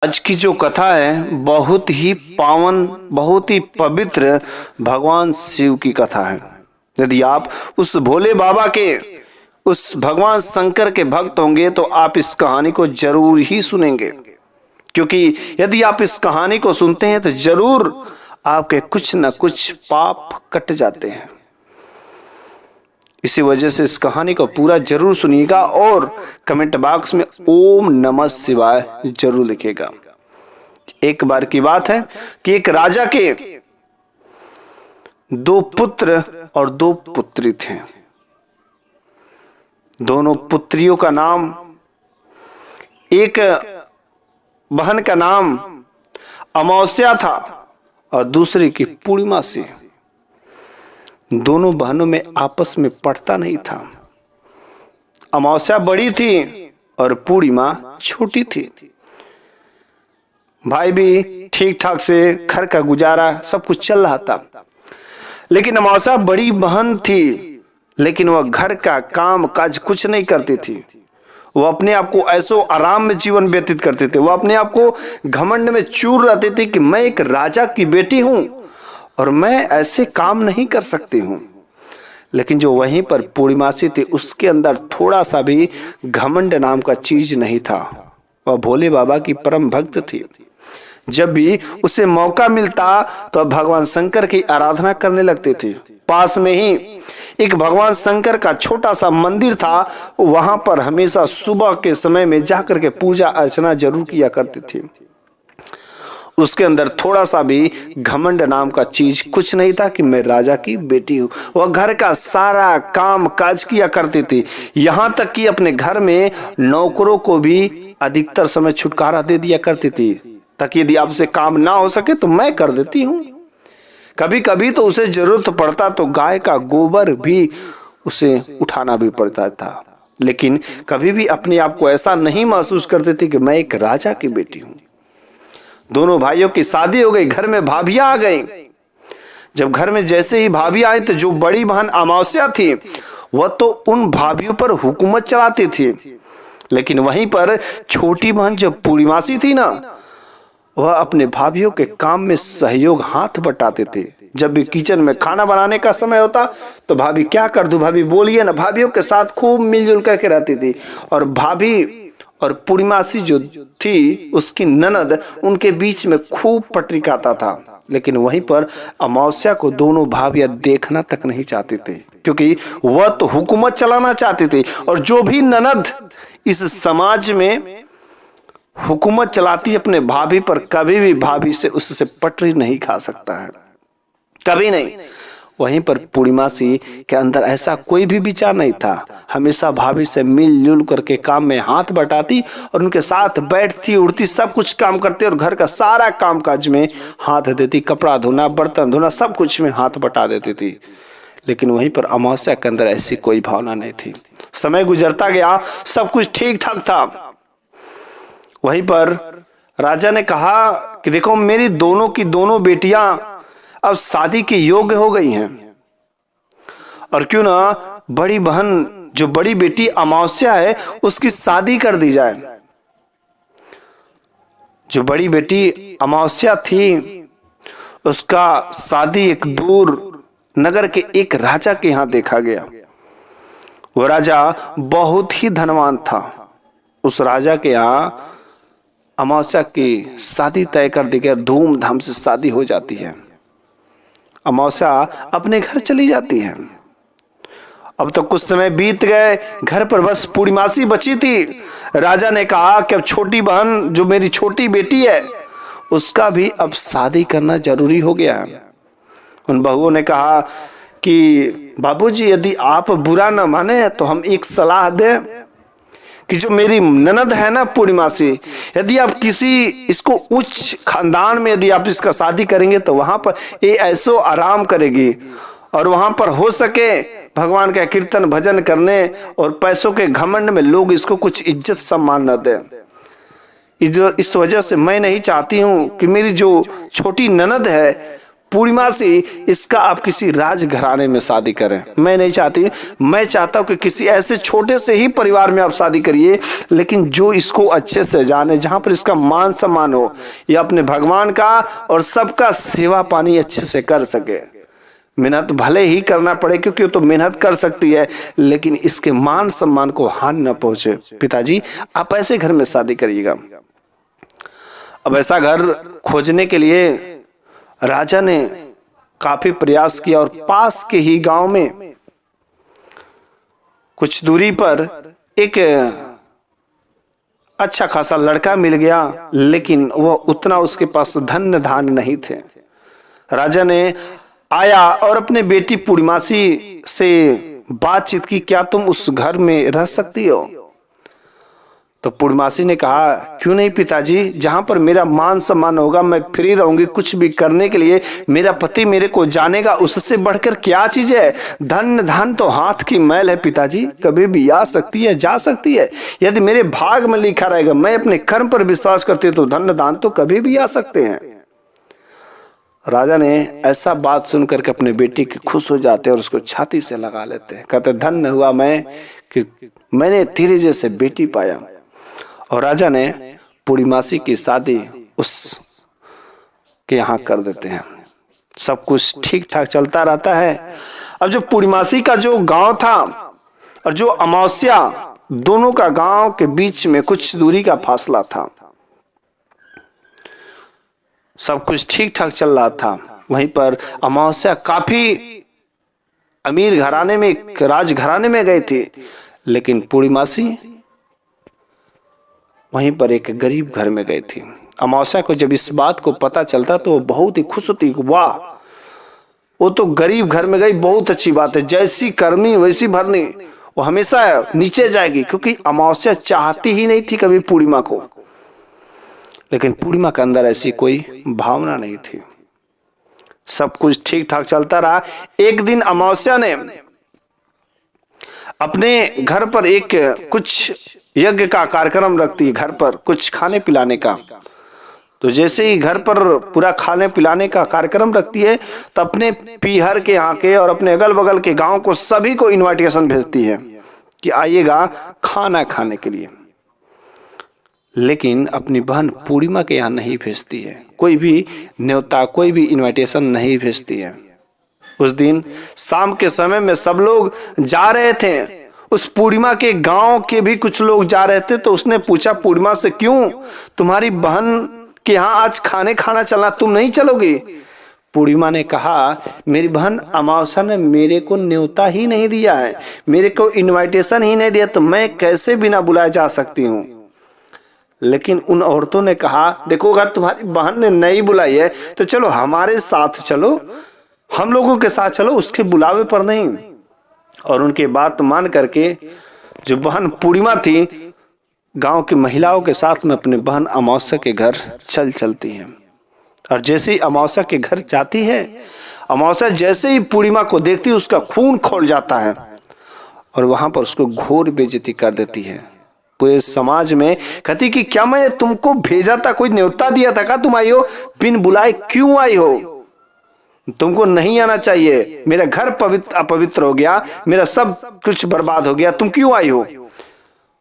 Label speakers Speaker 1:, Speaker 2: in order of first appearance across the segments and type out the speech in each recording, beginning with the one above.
Speaker 1: आज की जो कथा है बहुत ही पावन, बहुत ही पवित्र भगवान शिव की कथा है। यदि आप उस भोले बाबा के, उस भगवान शंकर के भक्त होंगे तो आप इस कहानी को जरूर ही सुनेंगे, क्योंकि यदि आप इस कहानी को सुनते हैं तो जरूर आपके कुछ न कुछ पाप कट जाते हैं। इसी वजह से इस कहानी को पूरा जरूर सुनिएगा और कमेंट बॉक्स में ओम नमः शिवाय जरूर लिखिएगा। एक बार की बात है कि एक राजा के दो पुत्र और दो पुत्री थे। दोनों पुत्रियों का नाम, एक बहन का नाम अमावस्या था और दूसरी की पूर्णिमा सी। दोनों बहनों में आपस में पड़ता नहीं था। अमावस्या बड़ी थी और पूर्णिमा छोटी थी। भाई भी ठीक ठाक से घर का गुजारा सब कुछ चल रहा था, लेकिन अमावस्या बड़ी बहन थी, लेकिन वह घर का काम काज कुछ नहीं करती थी। वह अपने आप को ऐसो आराम में जीवन व्यतीत करते थे। वह अपने आप को घमंड में चूर रहते थे कि मैं एक राजा की बेटी हूं और मैं ऐसे काम नहीं कर सकती हूं। लेकिन जो वहीं पर पूर्णिमासी थी, उसके अंदर थोड़ा सा भी घमंड नाम का चीज नहीं था। वह भोले बाबा की परम भक्त थी। जब भी उसे मौका मिलता तो भगवान शंकर की आराधना करने लगती थी। पास में ही एक भगवान शंकर का छोटा सा मंदिर था। वहां पर हमेशा सुबह के समय में जाकर के पूजा अर्चना जरूर किया करती थी। उसके अंदर थोड़ा सा भी घमंड नाम का चीज कुछ नहीं था कि मैं राजा की बेटी हूं। वह घर का सारा काम काज किया करती थी, यहां तक कि अपने घर में नौकरों को भी अधिकतर समय छुटकारा दे दिया करती थी, ताकि यदि आपसे काम ना हो सके तो मैं कर देती हूं। कभी कभी तो उसे जरूरत पड़ता तो गाय का गोबर भी उसे उठाना भी पड़ता था, लेकिन कभी भी अपने आप को ऐसा नहीं महसूस करती थी कि मैं एक राजा की बेटी हूं। दोनों भाइयों की शादी हो गई, घर में भाभियां आ गई। जब घर में जैसे ही भाभी आई तो जो बड़ी बहन अमावस्या थी वह तो उन भाभियों पर हुकूमत चलाती थी, लेकिन वहीं पर छोटी बहन जो पूर्णिमासी थी ना, वह अपने भाभियों के काम में सहयोग हाथ बटाते थे। जब भी किचन में खाना बनाने का समय होता तो भाभी क्या कर दूं, भाभी बोलिए ना, भाभियों के साथ खूब मिलजुल करके रहती थी। और भाभी और पूर्णिमासी जो थी उसकी ननद, उनके बीच में खूब पटरी काटा था। लेकिन वहीं पर अमावस्या को दोनों भाभियां देखना तक नहीं चाहते थे, क्योंकि वह तो हुकूमत चलाना चाहती थी। और जो भी ननद इस समाज में हुकूमत चलाती अपने भाभी पर, कभी भी भाभी से उससे पटरी नहीं खा सकता है, कभी नहीं। वहीं पर पूर्णिमासी के अंदर ऐसा कोई भी विचार नहीं था। हमेशा भाभी से मिलजुल करके काम में हाथ बटाती और उनके साथ बैठती उठती, सब कुछ काम करती और घर का सारा काम काज में हाथ देती। कपड़ा धोना, बर्तन धोना, सब कुछ में हाथ बटा देती थी। लेकिन वहीं पर अमावस्या के अंदर ऐसी कोई भावना नहीं थी। समय गुजरता गया, सब कुछ ठीक ठाक था। वहीं पर राजा ने कहा कि देखो, मेरी दोनों की दोनों बेटियां अब शादी के योग्य हो गई हैं, और क्यों ना बड़ी बहन, जो बड़ी बेटी अमावस्या है, उसकी शादी कर दी जाए। जो बड़ी बेटी अमावस्या थी उसका शादी एक दूर नगर के एक राजा के यहां देखा गया। वो राजा बहुत ही धनवान था। उस राजा के यहां अमावस्या की शादी तय कर दी गई, धूमधाम से शादी हो जाती है। अमावस्या अपने घर चली जाती है। अब तो कुछ समय बीत गए, घर पर बस पूर्णिमासी बची थी। राजा ने कहा कि अब छोटी बहन, जो मेरी छोटी बेटी है, उसका भी अब शादी करना जरूरी हो गया है। उन बहुओं ने कहा कि बाबूजी, यदि आप बुरा न माने तो हम एक सलाह दें कि जो मेरी ननद है ना पूर्णिमासी, यदि आप किसी इसको उच्च खानदान में यदि आप इसका शादी करेंगे तो वहां पर ये ऐसो आराम करेगी, और वहां पर हो सके भगवान का कीर्तन भजन करने, और पैसों के घमंड में लोग इसको कुछ इज्जत सम्मान न दें। इस वजह से मैं नहीं चाहती हूं कि मेरी जो छोटी ननद है पूर्णिमा से इसका आप किसी राजघराने में शादी करें। मैं नहीं चाहती, मैं चाहता हूं कि किसी ऐसे छोटे से ही परिवार में आप शादी करिए, लेकिन जो इसको अच्छे से जाने, जहां पर इसका मान सम्मान हो, ये अपने भगवान का और सबका सेवा पानी अच्छे से कर सके। मेहनत भले ही करना पड़े, क्योंकि वो तो मेहनत कर सकती है, लेकिन इसके मान सम्मान को हानि न पहुंचे। पिताजी, आप ऐसे घर में शादी करिएगा। अब ऐसा घर खोजने के लिए राजा ने काफी प्रयास किया और पास के ही गांव में कुछ दूरी पर एक अच्छा खासा लड़का मिल गया, लेकिन वह उतना उसके पास धन धान नहीं थे। राजा ने आया और अपने बेटी पूर्णिमासी से बातचीत की, क्या तुम उस घर में रह सकती हो? तो पूर्णिमासी ने कहा, क्यों नहीं पिताजी, जहां पर मेरा मान सम्मान होगा मैं फ्री रहूंगी, कुछ भी करने के लिए मेरा पति मेरे को जानेगा, उससे बढ़कर क्या चीज है। धन धान तो हाथ की मैल है पिताजी, कभी भी आ सकती है जा सकती है। यदि मेरे भाग में लिखा रहेगा, मैं अपने कर्म पर विश्वास करती हूँ, तो धन धान तो कभी भी आ सकते हैं। राजा ने ऐसा बात सुनकर के अपने बेटी के खुश हो जाते और उसको छाती से लगा लेते हैं। कहते, धन्य हुआ मैं कि मैंने तेरे जैसे बेटी पाया। और राजा ने पूर्णिमासी की शादी उस के यहाँ कर देते हैं। सब कुछ ठीक ठाक चलता रहता है। अब जो पूर्णिमासी का जो गांव था और जो अमावस्या, दोनों का गांव के बीच में कुछ दूरी का फासला था। सब कुछ ठीक ठाक चल रहा था। वहीं पर अमावस्या काफी अमीर घराने में, राजघराने में गई थी, लेकिन पूर्णिमासी वहीं पर एक गरीब घर में गई थी। अमावस्या को जब इस बात को पता चलता तो वो बहुत ही खुश होती, वाह, वो तो गरीब घर में गई, बहुत अच्छी बात है, जैसी करनी वैसी भरनी, वो हमेशा नीचे जाएगी। क्योंकि अमावस्या चाहती ही नहीं थी कभी पूर्णिमा को, लेकिन पूर्णिमा के अंदर ऐसी कोई भावना नहीं थी। सब कुछ ठीक ठाक चलता रहा। एक दिन अमावस्या ने अपने घर पर एक कुछ यज्ञ का कार्यक्रम रखती है, घर पर कुछ खाने पिलाने का। तो जैसे ही घर पर पूरा खाने पिलाने का कार्यक्रम रखती है, तो अपने पीहर के यहाँ के और अपने अगल बगल के गांव को सभी को इनविटेशन भेजती है कि आइएगा खाना खाने के लिए। लेकिन अपनी बहन पूर्णिमा के यहाँ नहीं भेजती है, कोई भी न्योता, कोई भी इनविटेशन नहीं भेजती है। उस दिन शाम के समय में सब लोग जा रहे थे, उस पूर्णिमा के गांव के भी कुछ लोग जा रहे थे। तो उसने पूछा पूर्णिमा से, क्यों, तुम्हारी बहन के यहाँ आज खाने खाना चलना, तुम नहीं चलोगी? पूर्णिमा ने कहा, मेरी बहन अमावस्या ने मेरे को न्योता ही नहीं दिया है, मेरे को इनविटेशन ही नहीं दिया, तो मैं कैसे बिना बुलाए जा सकती हूँ। लेकिन उन औरतों ने कहा, देखो अगर तुम्हारी बहन ने नहीं बुलाई है तो चलो हमारे साथ चलो, हम लोगों के साथ चलो, उसके बुलावे पर नहीं। और उनके बात मान करके जो बहन पूर्णिमा थी, गांव की महिलाओं के साथ में अपने बहन अमावस्या के घर चलती है। और जैसे ही अमावस्या के घर जाती है, अमावस्या जैसे ही पूर्णिमा को देखती है, उसका खून खौल जाता है और वहां पर उसको घोर बेइज्जती कर देती है। पूरे समाज में कहती कि क्या मैं तुमको भेजा था, कोई न्योता दिया था, क्या तुम आई हो, बिन बुलाए क्यों आई हो, तुमको नहीं आना चाहिए, मेरा घर अपवित्र हो गया, मेरा सब कुछ बर्बाद हो गया, तुम क्यों आई हो?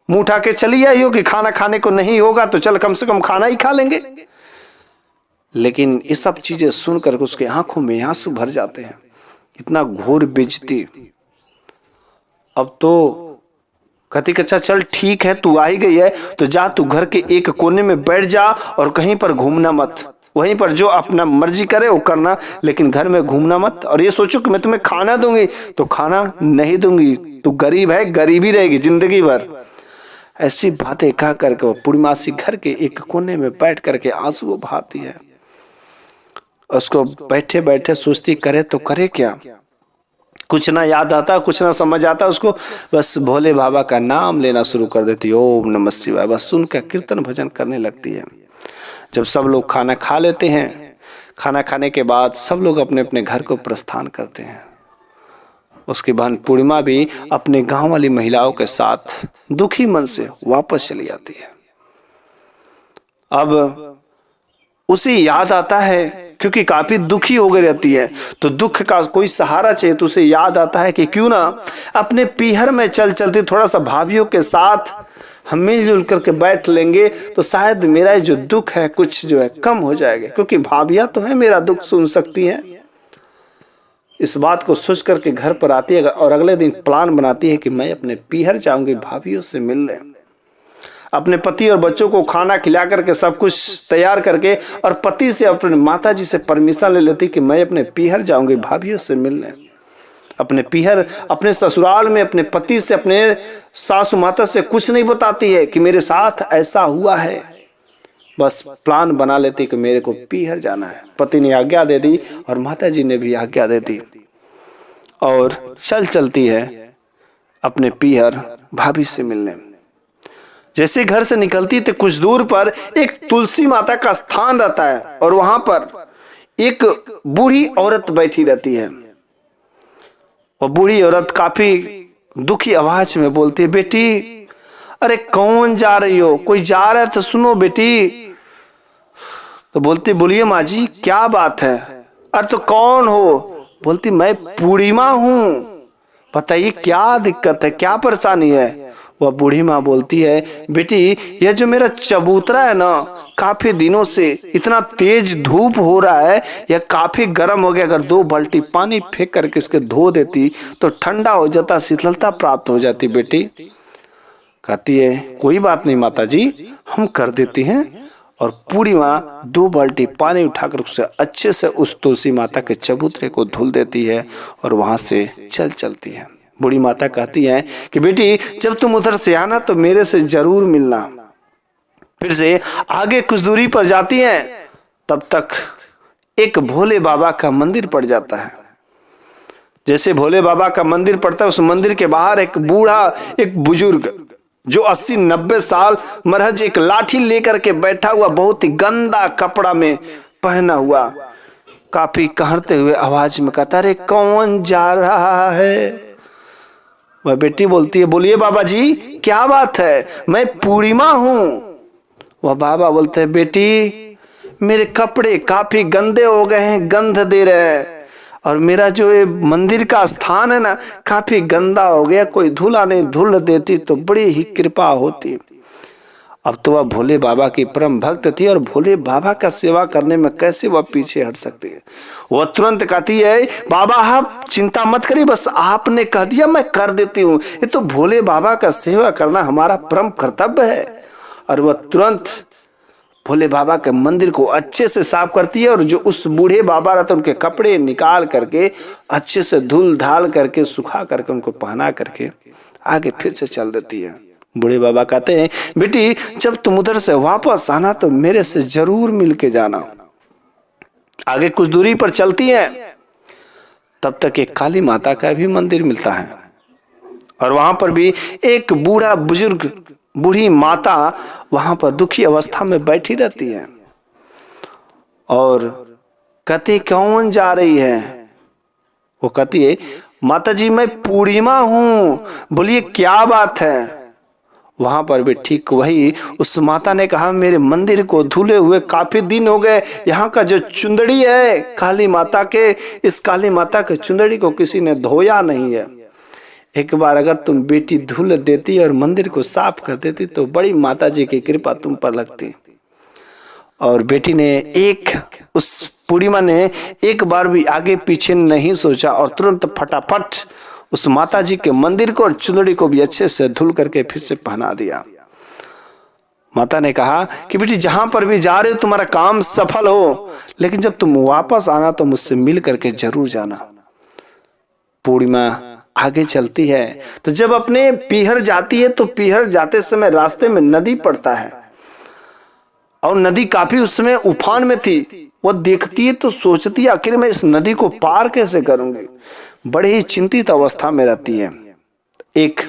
Speaker 1: मुंह उठा के चली आई हो कि खाना खाने को नहीं होगा तो चल कम से कम खाना ही खा लेंगे। लेकिन ये सब चीजें सुनकर उसके आंखों में आंसू भर जाते हैं, इतना घोर बेइज्जती। अब तो कहती कि अच्छा चल ठीक है, तू आ ही गई है तो जा, तू घर के एक कोने में बैठ जा और कहीं पर घूमना मत, वहीं पर जो अपना मर्जी करे वो करना, लेकिन घर में घूमना मत। और ये सोचो कि मैं तुम्हें खाना दूंगी तो खाना नहीं दूंगी, तू गरीब है, गरीबी रहेगी जिंदगी भर। ऐसी बातें कह करके वो पूर्णिमासी घर के एक कोने में बैठ करके आंसू बहाती है। उसको बैठे बैठे सोचती, करे तो करे क्या, कुछ ना याद आता, कुछ ना समझ आता उसको, बस भोले बाबा का नाम लेना शुरू कर देती, ओम नमः शिवाय, बस सुनकर कीर्तन भजन करने लगती है। जब सब लोग खाना खा लेते हैं, खाना खाने के बाद सब लोग अपने अपने घर को प्रस्थान करते हैं। उसकी बहन पूर्णिमा भी अपने गांव वाली महिलाओं के साथ दुखी मन से वापस चली जाती है। अब उसे याद आता है क्योंकि काफी दुखी हो गई रहती है। तो दुख का कोई सहारा चाहिए, तो उसे याद आता है कि क्यों ना अपने पीहर में चल चलते थोड़ा सा भाभीियों के साथ हम मिलजुल करके बैठ लेंगे, तो शायद मेरा जो दुख है कुछ जो है कम हो जाएगा, क्योंकि भाभियां तो है मेरा दुख सुन सकती हैं। इस बात को सोच करके घर पर आती है और अगले दिन प्लान बनाती है कि मैं अपने पीहर जाऊंगी भाभीियों से मिलने। अपने पति और बच्चों को खाना खिला करके सब कुछ तैयार करके और पति से अपने माता जी से परमिशन ले लेती कि मैं अपने पीहर जाऊंगी भाभीियों से मिलने। अपने पीहर अपने ससुराल में अपने पति से अपने सासू माता से कुछ नहीं बताती है कि मेरे साथ ऐसा हुआ है, बस प्लान बना लेती कि मेरे को पीहर जाना है। पति ने आज्ञा दे दी और माता जी ने भी आज्ञा दे दी और चलती है अपने पीहर भाभी से मिलने। जैसे घर से निकलती तो कुछ दूर पर एक तुलसी माता का स्थान रहता है और वहां पर एक बूढ़ी औरत बैठी रहती है। वो बूढ़ी औरत काफी दुखी आवाज में बोलती है, बेटी अरे कौन जा रही हो, कोई जा रहा है तो सुनो बेटी। तो बोलती, बोलिए माँ जी क्या बात है। अरे तो कौन हो। बोलती, मैं पूर्णिमा हूँ, बताइए क्या दिक्कत है, क्या परेशानी है। वह बूढ़ी माँ बोलती है, बेटी यह जो मेरा चबूतरा है ना, काफी दिनों से इतना तेज धूप हो रहा है, यह काफी गर्म हो गया। अगर 2 बाल्टी पानी फेंक करके इसके धो देती तो ठंडा हो जाता, शीतलता प्राप्त हो जाती। बेटी कहती है, कोई बात नहीं माता जी, हम कर देती हैं। और पूरी माँ 2 बाल्टी पानी उठाकर उसे अच्छे से उस तुलसी माता के चबूतरे को धुल देती है और वहां से चलती है। बूढ़ी माता कहती है कि बेटी जब तुम उधर से आना तो मेरे से जरूर मिलना। फिर से आगे कुछ दूरी पर जाती हैं, तब तक एक भोले बाबा का मंदिर पड़ जाता है। जैसे भोले बाबा का मंदिर पड़ता है, उस मंदिर के बाहर एक बूढ़ा, एक बुजुर्ग जो 80-90 साल महज एक लाठी लेकर के बैठा हुआ, बहुत ही गंदा कपड़ा में पहना हुआ, काफी कहरते हुए आवाज में कहता, अरे कौन जा रहा है। वह बेटी बोलती है, बोलिए बाबा जी क्या बात है, मैं पूर्णिमा हूं। वह बाबा बोलते हैं, बेटी मेरे कपड़े काफी गंदे हो गए हैं, गंध दे रहे हैं, और मेरा जो ये मंदिर का स्थान है ना काफी गंदा हो गया, कोई धूला नहीं धुल देती तो बड़ी ही कृपा होती। अब तो वह भोले बाबा की परम भक्त थी और भोले बाबा का सेवा करने में कैसे वह पीछे हट सकती है। वह तुरंत कहती है, बाबा आप चिंता मत करिए, बस आपने कह दिया मैं कर देती हूँ, ये तो भोले बाबा का सेवा करना हमारा परम कर्तव्य है। और वह तुरंत भोले बाबा के मंदिर को अच्छे से साफ करती है और जो उस बूढ़े बाबा रहते उनके कपड़े निकाल करके अच्छे से धुल धाल करके सुखा करके उनको पहना करके आगे फिर से चल देती है। बूढ़े बाबा कहते हैं, बेटी जब तुम उधर से वापस आना तो मेरे से जरूर मिल के जाना। आगे कुछ दूरी पर चलती है, तब तक एक काली माता का भी मंदिर मिलता है और वहां पर भी एक बूढ़ा बुजुर्ग बूढ़ी माता वहां पर दुखी अवस्था में बैठी रहती है और कहती, कौन जा रही है। वो कहती है, माता जी मैं पूर्णिमा हूं, बोलिए क्या बात है। वहां पर भी ठीक वही उस माता ने कहा, मेरे मंदिर को धुले हुए काफी दिन हो गए, यहाँ का जो चुंदड़ी है काली माता के, इस काली माता के चुंदड़ी को किसी ने धोया नहीं है। एक बार अगर तुम बेटी धुल देती और मंदिर को साफ कर देती तो बड़ी माता जी की कृपा तुम पर लगती। और बेटी ने उस पूर्णिमा ने एक बार भी आगे पीछे नहीं सोचा और तुरंत फटाफट उस माता जी के मंदिर को और चुंदड़ी को भी अच्छे से धुल करके फिर से पहना दिया। माता ने कहा कि बेटी जहां पर भी जा रहे हो तुम्हारा काम सफल हो, लेकिन जब तुम वापस आना तो मुझसे मिल करके जरूर जाना। पूर्णिमा आगे चलती है तो जब अपने पीहर जाती है तो पीहर जाते समय रास्ते में नदी पड़ता है और नदी काफी उसमें उफान में थी। वो देखती है तो सोचती है आखिर मैं इस नदी को पार कैसे करूंगी, बड़ी ही चिंतित अवस्था में रहती है। एक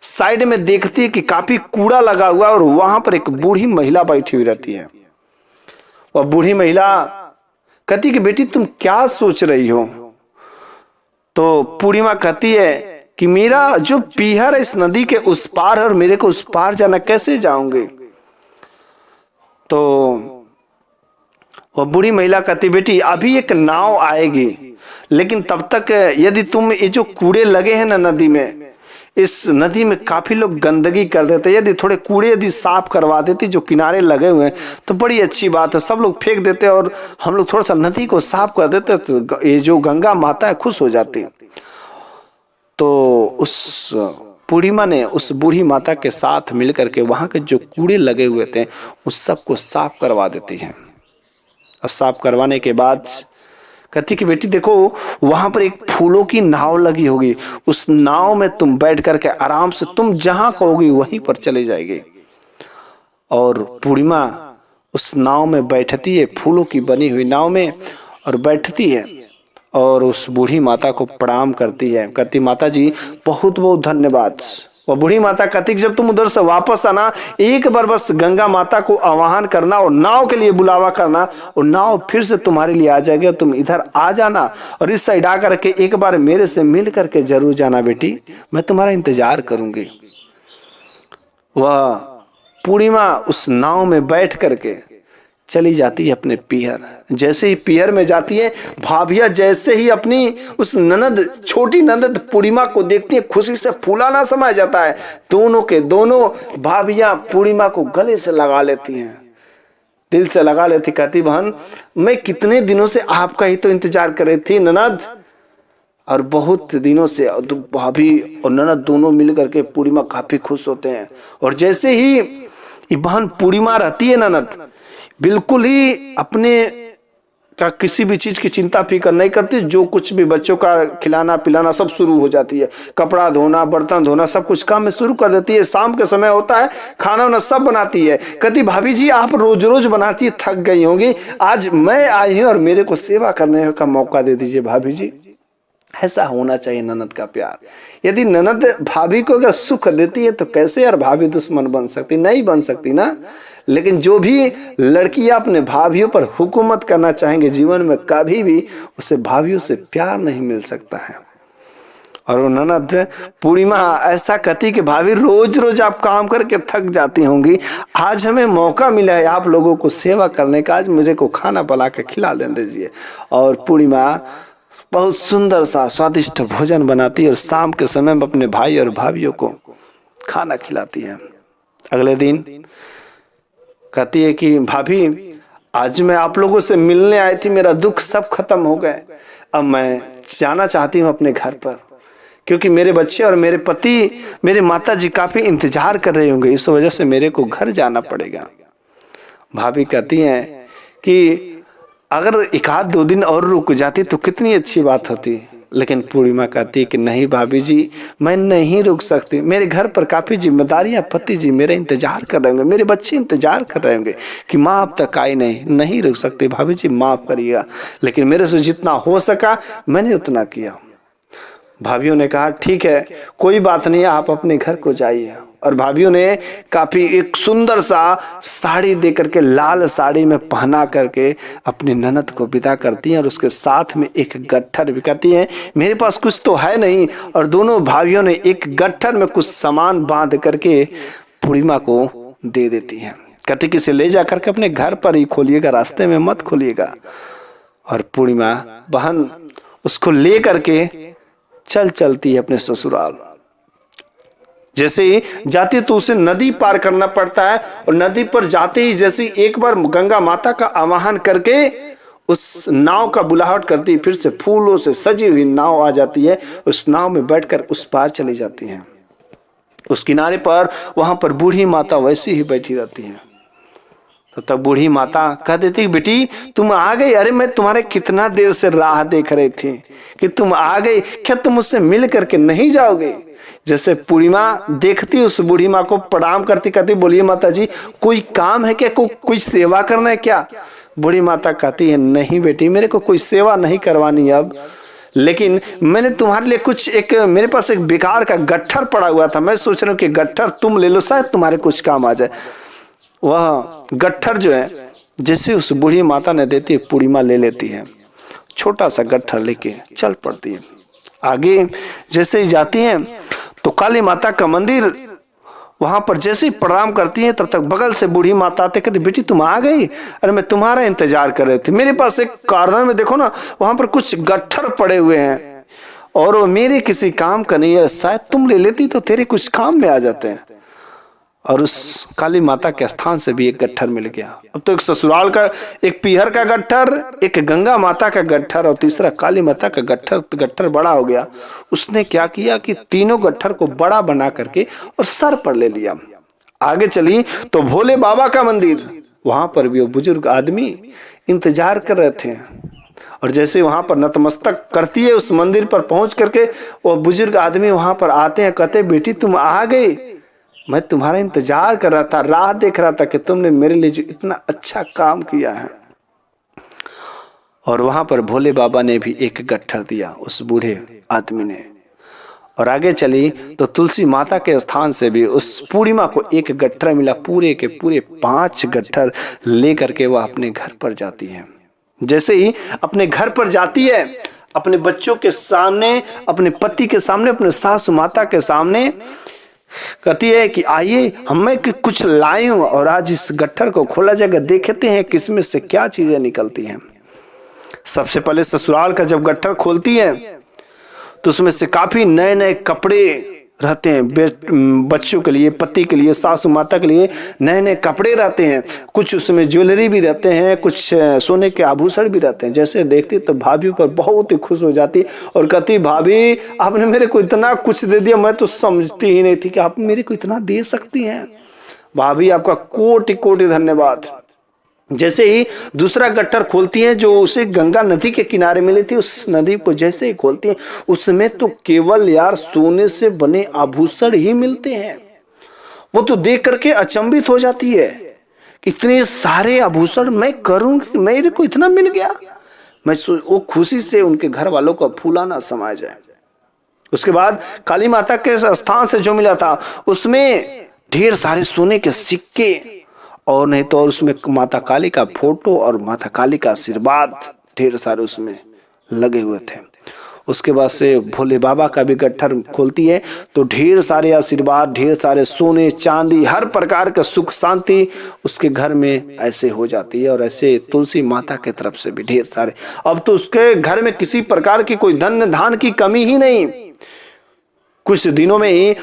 Speaker 1: साइड में देखती है कि काफी कूड़ा लगा हुआ और वहां पर एक बूढ़ी महिला बैठी हुई रहती है। वह बूढ़ी महिला कहती कि बेटी तुम क्या सोच रही हो। तो पूर्णिमा कहती है कि मेरा जो पीहर है इस नदी के उस पार है और मेरे को उस पार जाना, कैसे जाऊंगे। तो वह बूढ़ी महिला कहती बेटी अभी एक नाव आएगी, लेकिन तब तक यदि तुम ये जो कूड़े लगे हैं ना नदी में, इस नदी में काफी लोग गंदगी कर देते, यदि थोड़े कूड़े यदि साफ करवा देती जो किनारे लगे हुए हैं तो बड़ी अच्छी बात है। सब लोग फेंक देते और हम लोग थोड़ा सा नदी को साफ कर देते तो ये जो गंगा माता है खुश हो जाती। तो उस पूर्णिमा ने उस बूढ़ी माता के साथ मिलकर के वहां के जो कूड़े लगे हुए थे उस सब को साफ करवा देती है। और साफ करवाने के बाद कहती कि बेटी देखो वहां पर एक फूलों की नाव लगी होगी, उस नाव में तुम बैठ करके आराम से तुम जहां कहोगी वहीं पर चले जाएगी। और पूर्णिमा उस नाव में बैठती है, फूलों की बनी हुई नाव में, और बैठती है और उस बूढ़ी माता को प्रणाम करती है। कहती माता जी बहुत बहुत धन्यवाद। वह बूढ़ी माता कहती कि जब तुम उधर से वापस आना एक बार बस गंगा माता को आह्वान करना और नाव के लिए बुलावा करना, और नाव फिर से तुम्हारे लिए आ जाएगी और तुम इधर आ जाना और इस साइड आकर के एक बार मेरे से मिल करके जरूर जाना बेटी, मैं तुम्हारा इंतजार करूंगी। वह पूर्णिमा उस नाव में बैठ करके चली जाती है अपने पीहर। जैसे ही पीहर में जाती है, भाभिया जैसे ही अपनी उस ननद छोटी ननद पूर्णिमा को देखती है खुशी से फूलाना समा जाता है। दोनों के दोनों भाभिया पूर्णिमा को गले से लगा लेती हैं, दिल से लगा लेती। कहती बहन मैं कितने दिनों से आपका ही तो इंतजार कर रही थी ननद, और बहुत दिनों से भाभी और ननद दोनों मिल करके पूर्णिमा काफी खुश होते हैं। और जैसे ही ये बहन पूर्णिमा रहती है ननद बिल्कुल ही अपने का किसी भी चीज की चिंता फिक्र नहीं करती, जो कुछ भी बच्चों का खिलाना पिलाना सब शुरू हो जाती है, कपड़ा धोना बर्तन धोना सब कुछ काम में शुरू कर देती है। शाम के समय होता है खाना वाना सब बनाती है। कहती भाभी जी आप रोज रोज बनाती है, थक गई होंगी, आज मैं आई हूँ और मेरे को सेवा करने का मौका दे दीजिए भाभी जी। ऐसा होना चाहिए ननद का प्यार। यदि ननद भाभी को अगर सुख देती है तो कैसे यार भाभी दुश्मन बन सकती, नहीं बन सकती ना। लेकिन जो भी लड़कियां अपने भाभीओं पर हुकूमत करना चाहेंगे जीवन में कभी भी उसे भाभीओं से प्यार नहीं मिल सकता है। और वो ननद पूर्णिमा ऐसा कहती कि भाभी रोज रोज आप काम करके थक जाती होंगी, आज हमें मौका मिला है आप लोगों को सेवा करने का, आज मुझे को खाना बना के खिला लेने दीजिए। और पूर्णिमा बहुत सुंदर सा स्वादिष्ट भोजन बनाती है और शाम के समय में अपने भाई और भाभियों को खाना खिलाती है। अगले दिन कहती है कि भाभी आज मैं आप लोगों से मिलने आई थी, मेरा दुख सब खत्म हो गए, अब मैं जाना चाहती हूँ अपने घर पर, क्योंकि मेरे बच्चे और मेरे पति मेरे माता जी काफी इंतजार कर रहे होंगे, इस वजह से मेरे को घर जाना पड़ेगा। भाभी कहती हैं कि अगर एक आध दो दिन और रुक जाती तो कितनी अच्छी बात होती। लेकिन पूर्णिमा कहती है कि नहीं भाभी जी मैं नहीं रुक सकती, मेरे घर पर काफी जिम्मेदारियां, पति जी मेरे इंतजार कर रहे होंगे, मेरे बच्चे इंतजार कर रहे होंगे कि माँ अब तक आई नहीं रुक सकती, भाभी जी माफ करिएगा। लेकिन मेरे से जितना हो सका मैंने उतना किया। भाभियों ने कहा ठीक है कोई बात नहीं, आप अपने घर को जाइए। और भाभियों ने काफी एक सुंदर सा साड़ी दे करके लाल साड़ी में पहना करके अपनी ननद को विदा करती हैं और उसके साथ में एक गट्ठर भी। कहती हैं मेरे पास कुछ तो है नहीं, और दोनों भाभियों ने एक गट्ठर में कुछ सामान बांध करके पूर्णिमा को दे देती हैं। कहती कि इसे ले जा करके अपने घर पर ही खोलिएगा, रास्ते में मत खोलिएगा। और पूर्णिमा बहन उसको ले करके चलती है अपने ससुराल। जैसे ही जाती तो उसे नदी पार करना पड़ता है, और नदी पर जाते ही जैसे एक बार गंगा माता का आवाहन करके उस नाव का बुलाहट करती, फिर से फूलों से सजी हुई नाव आ जाती है। उस नाव में बैठकर उस पार चली जाती हैं। उस किनारे पर वहां पर बूढ़ी माता वैसी ही बैठी रहती है। तो तब बूढ़ी माता कह देती बेटी तुम आ गई, अरे मैं तुम्हारे कितना देर से राह देख रही थी कि तुम आ गई, क्या तुम मुझसे मिल करके नहीं जाओगे। जैसे पूर्णिमा देखती उस बूढ़ी माँ को प्रणाम करती, कहती बोलिए माता जी कोई काम है क्या, कोई सेवा करना है क्या। बूढ़ी माता कहती है नहीं बेटी मेरे को कोई सेवा नहीं करवानी अब, लेकिन मैंने तुम्हारे लिए कुछ मेरे पास एक बेकार का गट्ठर पड़ा हुआ था, मैं सोच रहा हूँ कि गट्ठर तुम ले लो, शायद तुम्हारे कुछ काम आ जाए। वह गट्ठर जो है जैसे उस बूढ़ी माता ने देती है पूर्णिमा ले लेती है, छोटा सा गट्ठर लेके चल पड़ती है। आगे जैसे ही जाती हैं तो काली माता का मंदिर वहां पर जैसे ही प्रणाम करती है तब तक बगल से बूढ़ी माता आते, कहती बेटी तुम आ गई, अरे मैं तुम्हारा इंतजार कर रहे थे। मेरे पास एक कार्नर में देखो ना, वहां पर कुछ गट्ठर पड़े हुए हैं और वो मेरे किसी काम का नहीं है, शायद तुम ले लेती तो तेरे कुछ काम में आ जाते हैं। और उस काली माता के स्थान से भी एक गट्ठर मिल गया। अब तो एक ससुराल का, एक पीहर का गट्ठर, एक गंगा माता का गट्ठर और तीसरा काली माता का गट्ठर। गट्ठर बड़ा हो गया। उसने क्या किया कि तीनों गट्ठर को बड़ा बना करके और सर पर ले लिया। आगे चली तो भोले बाबा का मंदिर, वहां पर भी वो बुजुर्ग आदमी इंतजार कर रहे थे। और जैसे वहां पर नतमस्तक करती है, उस मंदिर पर पहुंच करके वो बुजुर्ग आदमी वहां पर आते हैं, कहते बेटी तुम आ गई, मैं तुम्हारा इंतजार कर रहा था, राह देख रहा था कि तुमने मेरे लिए जो इतना अच्छा काम किया है। और वहां पर भोले बाबा ने भी एक गट्ठर दिया उस बूढ़े आदमी ने। और आगे चली तो तुलसी माता के स्थान से भी उस पूर्णिमा को एक गट्ठर मिला। पूरे के पूरे 5 गट्ठर लेकर के वह अपने घर पर जाती है। जैसे ही अपने घर पर जाती है, अपने बच्चों के सामने, अपने पति के सामने, अपने सासू माता के सामने कहती है कि आइए हमें कुछ लाई हूं और आज इस गट्ठर को खोला जाएगा, देखते हैं किसमें से क्या चीजें निकलती हैं। सबसे पहले ससुराल का जब गट्ठर खोलती है तो उसमें से काफी नए नए कपड़े रहते हैं, बच्चों के लिए, पति के लिए, सासू माता के लिए नए नए कपड़े रहते हैं। कुछ उसमें ज्वेलरी भी रहते हैं, कुछ सोने के आभूषण भी रहते हैं। जैसे देखती तो भाभी पर बहुत ही खुश हो जाती और कहती भाभी आपने मेरे को इतना कुछ दे दिया, मैं तो समझती ही नहीं थी कि आप मेरे को इतना दे सकती हैं। भाभी आपका कोटि कोटि धन्यवाद। जैसे ही दूसरा गट्ठर खोलती हैं जो उसे गंगा नदी के किनारे मिली थी, उस नदी को जैसे ही खोलती हैं उसमें तो केवल यार सोने से बने आभूषण ही मिलते हैं। वो तो देख करके अचंभित हो जाती है, इतने सारे आभूषण मैं करूं, मेरे को इतना मिल गया। वो खुशी से उनके घर वालों का फूला ना समाया जाए। उसके बाद काली माता के स्थान से जो मिला था उसमें ढेर सारे सोने के सिक्के और नहीं तो और उसमें माता काली का फोटो और माता काली का आशीर्वाद ढेर सारे उसमें लगे हुए थे। उसके बाद से भोले बाबा का भी गट्ठर खोलती है तो ढेर सारे आशीर्वाद, ढेर सारे सोने चांदी, हर प्रकार का सुख शांति उसके घर में ऐसे हो जाती है। और ऐसे तुलसी माता के तरफ से भी ढेर सारे, अब तो उसके घर में किसी प्रकार की कोई धन धान की कमी ही नहीं। कुछ दिनों में ही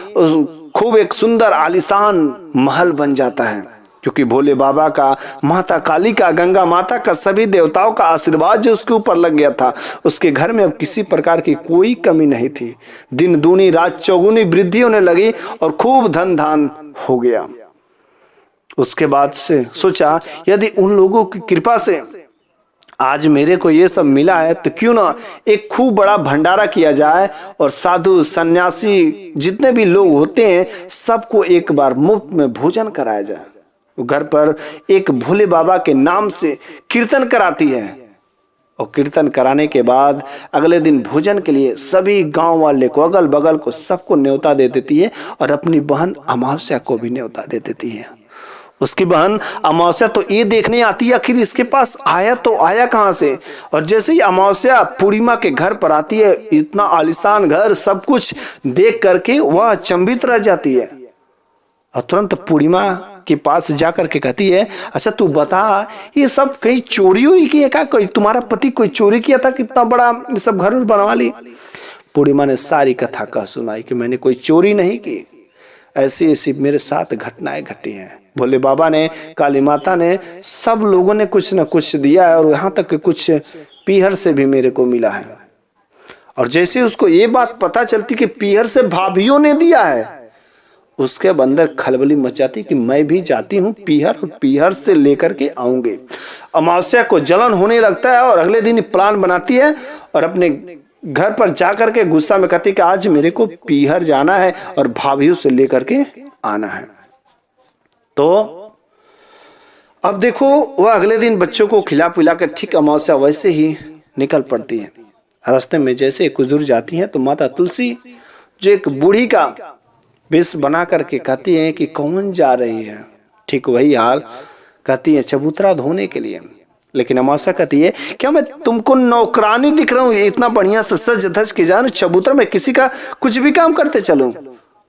Speaker 1: खूब एक सुंदर आलीशान महल बन जाता है, क्योंकि भोले बाबा का, माता काली का, गंगा माता का, सभी देवताओं का आशीर्वाद जो उसके ऊपर लग गया था। उसके घर में अब किसी प्रकार की कोई कमी नहीं थी। दिन दूनी रात चौगुनी वृद्धि होने लगी और खूब धन धान हो गया। उसके बाद से सोचा यदि उन लोगों की कृपा से आज मेरे को ये सब मिला है तो क्यों ना एक खूब बड़ा भंडारा किया जाए और साधु सन्यासी जितने भी लोग होते हैं सबको एक बार मुफ्त में भोजन कराया जाए। घर पर एक भोले बाबा के नाम से कीर्तन कराती है और कीर्तन कराने के बाद अगले दिन भोजन के लिए सभी गांव वाले को, अगल बगल को, सबको न्योता दे देती है और अपनी बहन अमावस्या को भी न्योता दे देती है। उसकी बहन अमावस्या तो ये देखने आती है आखिर इसके पास आया तो आया कहां से। और जैसे ही अमावस्या पूर्णिमा के घर पर आती है, इतना आलीशान घर, सब कुछ देख करके वह अचंभित रह जाती है और तुरंत पूर्णिमा के पास जाकर के कहती है अच्छा तू बता ये सब कहीं चोरी हुई की है क्या, कोई तुम्हारा पति कोई चोरी किया था, कितना बड़ा ये सब घर बनवा ली। पूर्णिमा ने सारी कथा कह सुनाई कि मैंने कोई चोरी नहीं की, ऐसी ऐसी मेरे साथ घटनाएं घटी हैं। भोले बाबा ने, काली माता ने, सब लोगों ने कुछ न कुछ दिया है और यहाँ तक कि कुछ पीहर से भी मेरे को मिला है। और जैसे उसको ये बात पता चलती कि पीहर से भाभीियों ने दिया है, उसके अंदर खलबली मच जाती कि मैं भी जाती हूँ पीहर और पीहर से लेकर के आऊंगे। अमावस्या को जलन होने लगता है और अगले दिन प्लान बनाती है और अपने घर पर जाकर के गुस्सा में कहती कि आज मेरे को पीहर जाना है और भाभीियों से लेकर के आना है। तो अब देखो वह अगले दिन बच्चों को खिला पिला कर ठीक अमावस्या वैसे ही निकल पड़ती है। रास्ते में जैसे कुछ दूर जाती है तो माता तुलसी जो एक बूढ़ी का वेश बना करके कहती है कि कौन जा रही है, ठीक वही हाल कहती है चबूतरा धोने के लिए। लेकिन अमावस्या कहती है क्या मैं तुमको नौकरानी दिख रहा हूँ, इतना बढ़िया से सज धज के जाऊं चबूतरा में किसी का कुछ भी काम करते चलूं।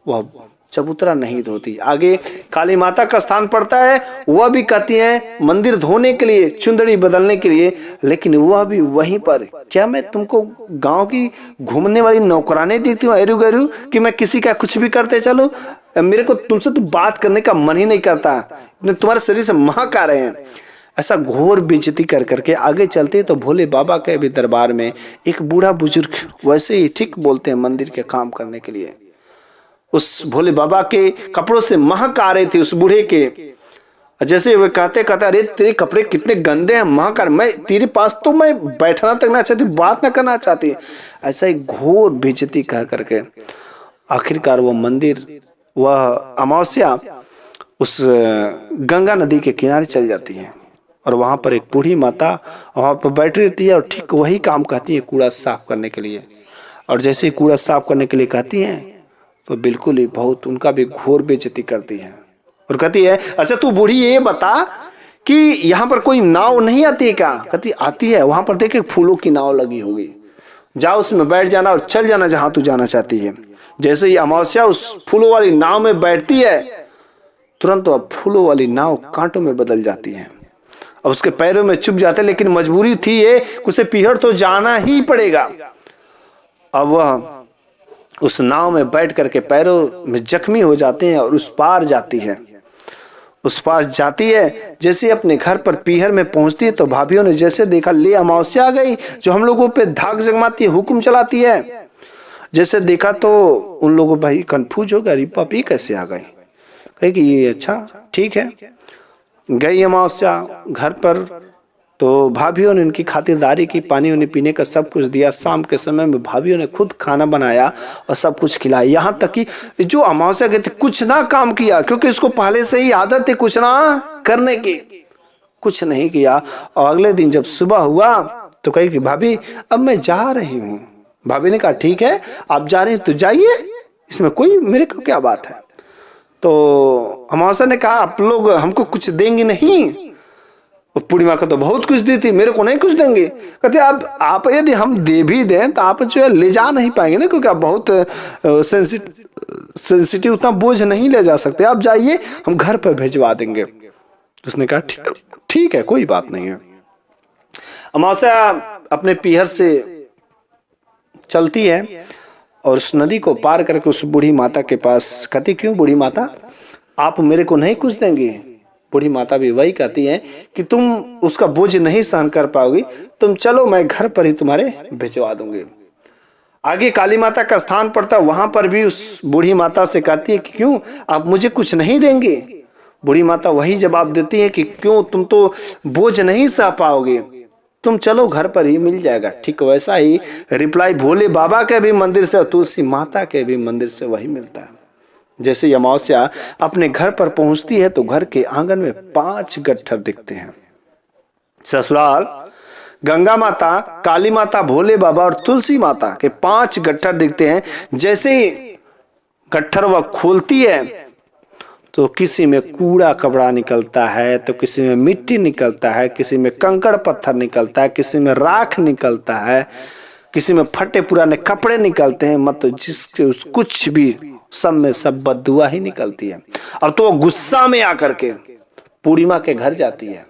Speaker 1: वह चबूतरा नहीं धोती। आगे काली माता का स्थान पड़ता है, वह भी कहती है मंदिर धोने के लिए, चुंदड़ी बदलने के लिए, लेकिन वह भी वहीं पर। क्या मैं तुमको गांव की घूमने वाली नौकरानी देखती हूँ एरू गैरू कि मैं किसी का कुछ भी करते चलूं? मेरे को तुमसे तो बात करने का मन ही नहीं करता, तुम्हारे शरीर से महक आ रहे हैं। ऐसा घोर बेइज्जती कर करके आगे चलते तो भोले बाबा के भी दरबार में एक बूढ़ा बुजुर्ग वैसे ही ठीक बोलते हैं मंदिर के काम करने के लिए। उस भोले बाबा के कपड़ों से महक आ रही थी उस बूढ़े के। जैसे वे कहते कहते अरे तेरे कपड़े कितने गंदे हैं, महक आ रहे, मैं तेरे पास तो मैं बैठना तक ना चाहती, बात ना करना चाहती। ऐसा ही घोर बेइज्जती कह करके आखिरकार वो मंदिर, वह अमावस्या उस गंगा नदी के किनारे चल जाती है और वहां पर एक बूढ़ी माता वहां पर बैठी रहती है और ठीक वही काम कहती है कूड़ा साफ करने के लिए। और जैसे ही कूड़ा साफ करने के लिए कहती है तो बिल्कुल ही बहुत उनका भी घोर बेइज्जती करती है और कहती है अच्छा तू बूढ़ी ये बता कि यहाँ पर कोई नाव नहीं आती क्या? कहती आती है, वहां पर देखे फूलों की नाव लगी होगी, जाओ उसमें बैठ जाना और चल जाना जहां तू जाना चाहती है। जैसे ही अमावस्या उस फूलों वाली नाव में बैठती है तुरंत वह फूलों वाली नाव कांटों में बदल जाती है। अब उसके पैरों में चुभ जाते, लेकिन मजबूरी थी ये, उसे पीहर तो जाना ही पड़ेगा। अब वह उस नाव में बैठ करके पैरों में जख्मी हो जाते हैं और उस पार जाती है। उस पार जाती है, जैसे अपने घर पर पीहर में पहुंचती है तो भाभीियों ने जैसे देखा ले अमावस्या आ गई जो हम लोगों पे धाक जगमाती है, हुक्म चलाती है। जैसे देखा तो उन लोगों भाई कंफ्यूज हो गया, अरे पापी कैसे आ गए? कहे कि ये अच्छा ठीक है। गई अमावस्या घर पर तो भाभीियों ने इनकी खातिरदारी की, पानी उन्हें पीने का सब कुछ दिया। शाम के समय में भाभीियों ने खुद खाना बनाया और सब कुछ खिलाया। यहाँ तक कि जो अमावस्या गए थे कुछ ना काम किया, क्योंकि इसको पहले से ही आदत थी कुछ ना करने की, कुछ नहीं किया। और अगले दिन जब सुबह हुआ तो कही कि भाभी अब मैं जा रही हूँ। भाभी ने कहा ठीक है आप जा रही हैं तो जाइए, इसमें कोई मेरे को क्या बात है। तो अमावस्या ने कहा आप लोग हमको कुछ देंगे नहीं? पूर्णिमा का तो बहुत कुछ दी थी, मेरे को नहीं कुछ देंगे। कहते आप यदि हम दे भी दें तो आप जो है ले जा नहीं पाएंगे ना, क्योंकि आप बहुत सेंसिटिव, उतना बोझ नहीं ले जा सकते, आप जाइए हम घर पर भिजवा देंगे। उसने कहा ठीक है कोई बात नहीं है। अमावस्या अपने पीहर से चलती है और उस नदी को पार करके उस बूढ़ी माता के पास। कहती क्यों बूढ़ी माता आप मेरे को नहीं कुछ देंगे? बूढ़ी माता भी वही कहती है कि तुम उसका बोझ नहीं सहन कर पाओगी, तुम चलो मैं घर पर ही तुम्हारे भिजवा दूंगी। आगे काली माता का स्थान पड़ता, वहां पर भी उस बूढ़ी माता से कहती है कि क्यों आप मुझे कुछ नहीं देंगे? बूढ़ी माता वही जवाब देती है कि क्यों तुम तो बोझ नहीं सह पाओगे, तुम चलो घर पर ही मिल जाएगा। ठीक वैसा ही रिप्लाई भोले बाबा के भी मंदिर से और तुलसी माता के भी मंदिर से वही मिलता है। जैसे अमावस्या अपने घर पर पहुंचती है तो घर के आंगन में 5 गट्ठर दिखते हैं। ससुराल गंगा माता, काली माता, भोले बाबा और तुलसी माता के 5 गट्ठर दिखते हैं। जैसे ही गट्ठर वह खोलती है तो किसी में कूड़ा कपड़ा निकलता है, तो किसी में मिट्टी निकलता है, किसी में कंकड़ पत्थर निकलता है, किसी में राख निकलता है, किसी में फटे पुराने कपड़े निकलते हैं। मतलब जिसके कुछ भी सब में सब बददुआ ही निकलती है। अब तो वो गुस्सा में आकर के पूर्णिमा के घर जाती है,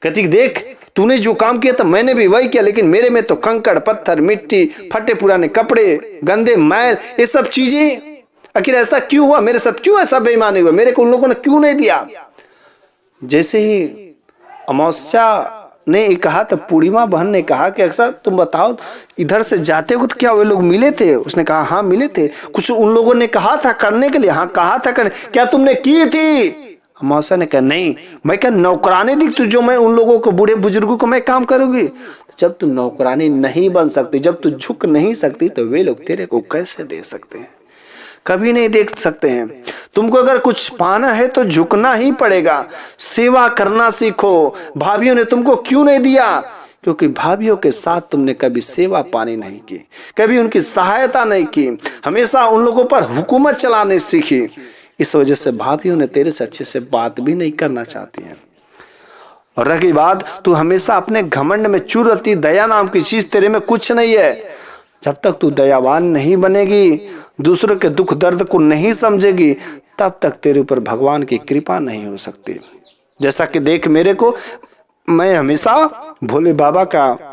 Speaker 1: कहती देख तूने जो काम किया था मैंने भी वही किया, लेकिन मेरे में तो कंकड़ पत्थर मिट्टी फटे पुराने कपड़े गंदे मैल ये सब चीजें, आखिर ऐसा क्यों हुआ? मेरे साथ क्यों ऐसा बेईमानी हुआ? मेरे को उन लोगों ने क्यों नहीं दिया? जैसे ही अमावस्या ने कहा तो पूर्णिमा बहन ने कहा कि अक्सर तुम बताओ इधर से जाते हो तो क्या वे लोग मिले थे? उसने कहा हाँ मिले थे, कुछ उन लोगों ने कहा था करने के लिए। हाँ कहा था करने, क्या तुमने की थी? अमावस्या ने कहा नहीं, मैं क्या नौकरानी दिख तू जो मैं उन लोगों को बूढ़े बुजुर्गों को मैं काम करूंगी? जब तू नौकरानी नहीं बन सकती, जब तू झुक नहीं सकती तो वे लोग तेरे को कैसे दे सकते हैं? कभी नहीं देख सकते हैं। तुमको अगर कुछ पाना है तो झुकना ही पड़ेगा, सेवा करना सीखो। भाभीियों ने तुमको क्यों नहीं दिया? क्योंकि भाभीियों के साथ तुमने कभी सेवा पानी नहीं की, कभी उनकी सहायता नहीं की, हमेशा उन लोगों पर हुकूमत चलाने सीखी। इस वजह से भाभीियों ने तेरे से अच्छे से बात भी नहीं करना चाहती हैं। और रही बात तू हमेशा अपने घमंड में चूर रहती, दया नाम की चीज तेरे में कुछ नहीं है। जब तक तू दयावान नहीं बनेगी दूसरों के दुख दर्द को नहीं समझेगी, तब तक तेरे ऊपर भगवान की कृपा नहीं हो सकती। जैसा कि देख मेरे को, मैं हमेशा भोले बाबा का,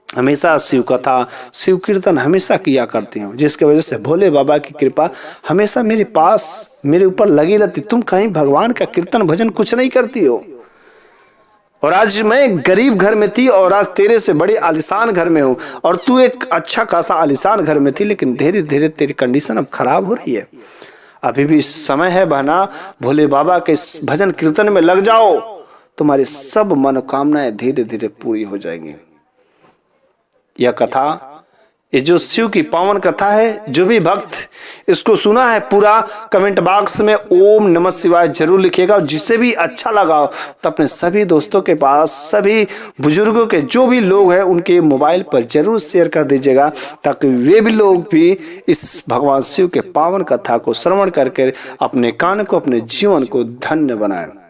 Speaker 1: हमेशा शिव कथा शिव कीर्तन हमेशा किया करती हूँ, जिसकी वजह से भोले बाबा की कृपा हमेशा मेरे पास, मेरे ऊपर लगी रहती। तुम कहीं भगवान का कीर्तन भजन कुछ नहीं करती हो। और आज मैं गरीब घर में थी और आज तेरे से बड़ी आलिशान घर में हूँ, और तू एक अच्छा खासा आलिशान घर में थी, लेकिन धीरे धीरे तेरी कंडीशन अब खराब हो रही है। अभी भी समय है बहना, भोले बाबा के भजन कीर्तन में लग जाओ, तुम्हारी सब मनोकामनाएं धीरे धीरे पूरी हो जाएंगी। यह कथा, ये जो शिव की पावन कथा है, जो भी भक्त इसको सुना है पूरा, कमेंट बॉक्स में ओम नमः शिवाय जरूर लिखिएगा। और जिसे भी अच्छा लगा तो अपने सभी दोस्तों के पास, सभी बुजुर्गों के जो भी लोग हैं उनके मोबाइल पर जरूर शेयर कर दीजिएगा, ताकि वे भी लोग भी इस भगवान शिव के पावन कथा को श्रवण करके अपने कान को, अपने जीवन को धन्य बनाएं।